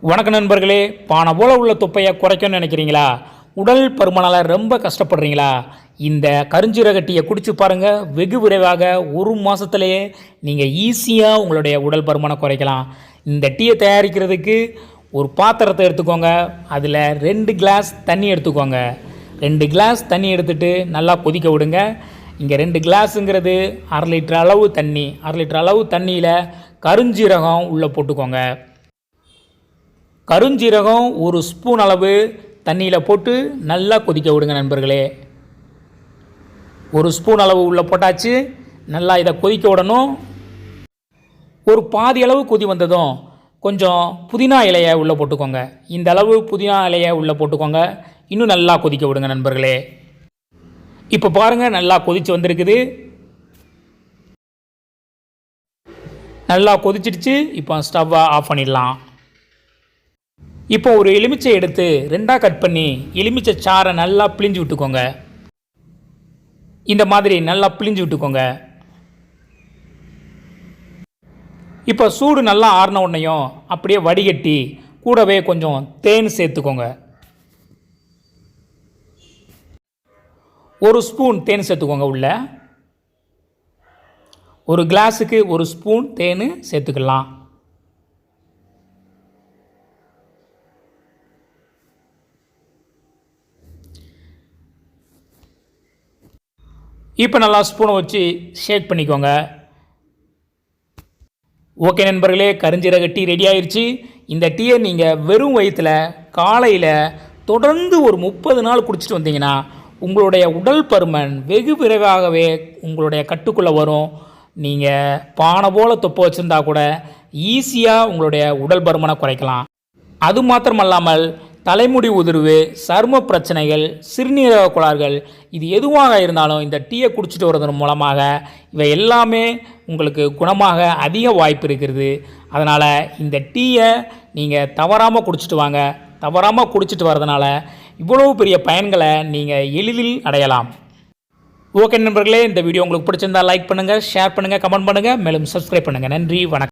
வணக்கம் நண்பர்களே. பானை போல் உள்ள தொப்பையை குறைக்கணும்னு நினைக்கிறீங்களா? உடல் பருமனால் ரொம்ப கஷ்டப்படுறீங்களா? இந்த கருஞ்சீரக டீயை குடிச்சு பாருங்கள். வெகு விரைவாக ஒரு மாதத்துலேயே நீங்கள் ஈஸியாக உங்களுடைய உடல் பருமனை குறைக்கலாம். இந்த டீயை தயாரிக்கிறதுக்கு ஒரு பாத்திரத்தை எடுத்துக்கோங்க. அதில் 2 கிளாஸ் தண்ணி எடுத்துக்கோங்க. 2 கிளாஸ் தண்ணி எடுத்துகிட்டு நல்லா கொதிக்க விடுங்க. இங்கே 2 கிளாஸுங்கிறது 1/2 லிட்டர் அளவு தண்ணி. 1/2 லிட்டர் அளவு தண்ணியில் கருஞ்சீரகம் உள்ளே போட்டுக்கோங்க. கருஞ்சீரகம் 1 ஸ்பூன் அளவு தண்ணியில் போட்டு நல்லா கொதிக்க விடுங்க நண்பர்களே. 1 ஸ்பூன் அளவு உள்ளே போட்டாச்சு. நல்லா இதை கொதிக்க விடணும். ஒரு பாதி அளவு கொதி வந்ததும் கொஞ்சம் புதினா இலையை உள்ளே போட்டுக்கோங்க. இந்த அளவு புதினா இலையை உள்ளே போட்டுக்கோங்க. இன்னும் நல்லா கொதிக்க விடுங்க நண்பர்களே. இப்போ பாருங்கள், நல்லா கொதித்து வந்திருக்குது. நல்லா கொதிச்சிடுச்சு. இப்போ ஸ்டவ்வை ஆஃப் பண்ணிடலாம். இப்போ ஒரு எலுமிச்சை எடுத்து 2ஆக கட் பண்ணி எலுமிச்சை சாறை நல்லா பிழிஞ்சு விட்டுக்கோங்க. இந்த மாதிரி நல்லா பிழிஞ்சு விட்டுக்கோங்க. இப்போ சூடு நல்லா ஆறின உடனேயும் அப்படியே வடிகட்டி கூடவே கொஞ்சம் தேன் சேர்த்துக்கோங்க. 1 ஸ்பூன் தேன் சேர்த்துக்கோங்க. உள்ள 1 கிளாஸுக்கு 1 ஸ்பூன் தேன் சேர்த்துக்கலாம். இப்போ நல்லா ஸ்பூனை வச்சு ஷேக் பண்ணிக்கோங்க. ஓகே நண்பர்களே, கருஞ்சீரக டீ ரெடி ஆயிடுச்சு. இந்த டீயை நீங்கள் வெறும் வயிற்றில் காலையில் தொடர்ந்து ஒரு 30 நாள் குடிச்சிட்டு வந்தீங்கன்னா உங்களுடைய உடல் பருமன் வெகு விரைவாகவே உங்களுடைய கட்டுக்குள்ளே வரும். நீங்கள் பானை போல் தொப்பை வச்சுருந்தா கூட ஈஸியாக உங்களுடைய உடல் பருமனை குறைக்கலாம். அது மாத்திரமல்லாமல் தலைமுடி உதிர்வு, சரும பிரச்சனைகள், சிறுநீரக கோளாறுகள், இது எதுவாக இருந்தாலும் இந்த டீயை குடிச்சிட்டு வரதன் மூலமாக இவை எல்லாமே உங்களுக்கு குணமாக அதிக வாய்ப்பு இருக்கிறது. அதனால் இந்த டீயை நீங்கள் தவறாமல் குடிச்சிட்டு வாங்க. தவறாமல் குடிச்சிட்டு வரதுனால இவ்வளவு பெரிய பயன்களை நீங்கள் எளிதில் அடையலாம். ஓகே நண்பர்களே, இந்த வீடியோ உங்களுக்கு பிடிச்சிருந்தால் லைக் பண்ணுங்கள், ஷேர் பண்ணுங்கள், கமெண்ட் பண்ணுங்கள், மேலும் சப்ஸ்கிரைப் பண்ணுங்கள். நன்றி, வணக்கம்.